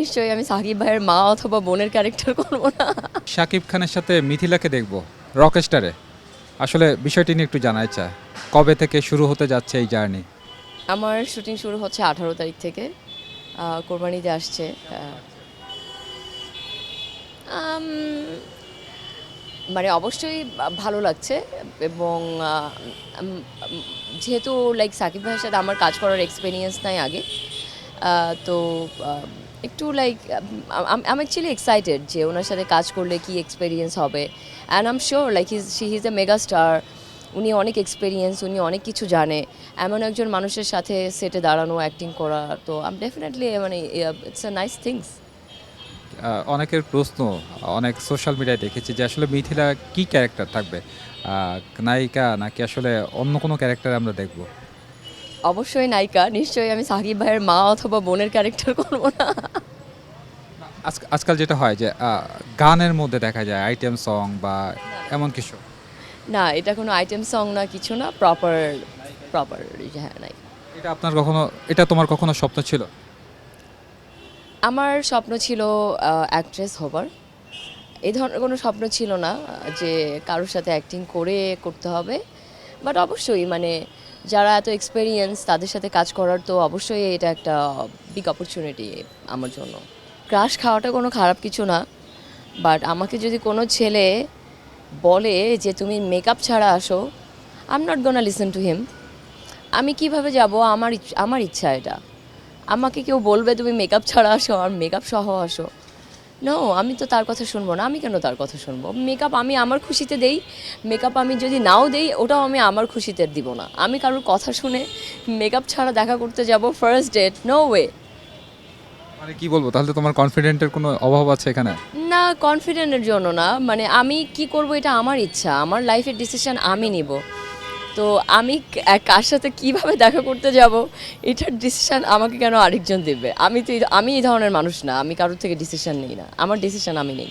নিশ্চয়ই আমি সাকিব ভাইয়ের মা অথবা বোনের ক্যারেক্টার করব না। শাকিব খানের সাথে মিথিলাকে দেখব রকস্টারে। আসলে বিষয়টি নিয়ে একটু জানাই চাই, কবে থেকে শুরু হতে যাচ্ছে এই জার্নি? আমার শুটিং শুরু হচ্ছে 18 তারিখ থেকে, কোরবানিতে আসছে। আম, মানে অবশ্যই ভালো লাগছে এবং যেহেতু লাইক সাকিব ভাইয়ের সাথে আমার কাজ করার এক্সপিরিয়েন্স নাই আগে, তো একটু লাইক আম অ্যাকচুয়ালি এক্সাইটেড যে ওনার সাথে কাজ করলে কি এক্সপিরিয়েন্স হবে। And I'm sure like he is a mega star. উনি অনেক এক্সপিরিয়েন্স, উনি অনেক কিছু জানে। এমন একজন মানুষের সাথে সেটে দাঁড়ানো, অ্যাক্টিং করা, তো আম ডেফিনেটলি মানে ইটস আ নাইস থিংস। অনেকের প্রশ্ন, অনেক সোশ্যাল মিডিয়ায় দেখেছি যে আসলে মিথিলা কি ক্যারেক্টার থাকবে, নায়িকা নাকি আসলে অন্য কোনো ক্যারেক্টার আমরা দেখব? অবশ্যই নায়িকা, নিশ্চয়ই আমি সাকিব ভাইয়ের মা অথবা বোনের ক্যারেক্টার করব না। আজকাল যেটা হয় যে গানের মধ্যে দেখা যায় আইটেম সং বা এমন কিছু। না, এটা কোনো আইটেম সং না, কিছু না, প্রপার প্রপার। হ্যাঁ, নাই। এটা তোমার কখনো স্বপ্ন ছিল? আমার স্বপ্ন ছিল অ্যাক্ট্রেস হবার। এই ধরনের কোনো স্বপ্ন ছিল না যে কারোর সাথে অ্যাক্টিং করে করতে হবে। বাট অবশ্যই মানে যারা এত এক্সপেরিয়েন্স তাদের সাথে কাজ করার তো অবশ্যই এটা একটা বিগ অপরচুনিটি আমার জন্য। ক্রাশ খাওয়াটা কোনো খারাপ কিছু না, বাট আমাকে যদি কোনো ছেলে বলে যে তুমি মেকআপ ছাড়া আসো, I am not gonna listen to him. আমি কিভাবে যাব? আমার ইচ্ছা এটা। আমাকে কেউ বলবে তুমি মেকআপ ছাড়া আসো আর মেকআপ সহ আসো, নো, আমি তো তার কথা শুনবো না। আমি কেন তার কথা শুনবো? মেকআপ আমি আমার খুশিতে দেই, মেকআপ আমি যদি নাও দেই ওটাও আমি আমার খুশিতে দিব না। আমি কারোর কথা শুনে মেকআপ ছাড়া দেখা করতে যাব ফার্স্ট ডেট? No way. মানে কি বলবো, তাহলে তোমার কনফিডেন্টের কোনো অভাব আছে এখানে? না, কনফিডেন্টের জন্য না, মানে আমি কি করব এটা আমার ইচ্ছা, আমার লাইফের ডিসিশন আমি নিব। তো আমি কার সাথে কিভাবে দেখা করতে যাব এটার ডিসিশন আমাকে কেন আরেকজন দেবে? আমি এই ধরনের মানুষ না, আমি কারোর থেকে ডিসিশন নিই না, আমার ডিসিশন আমি নিই।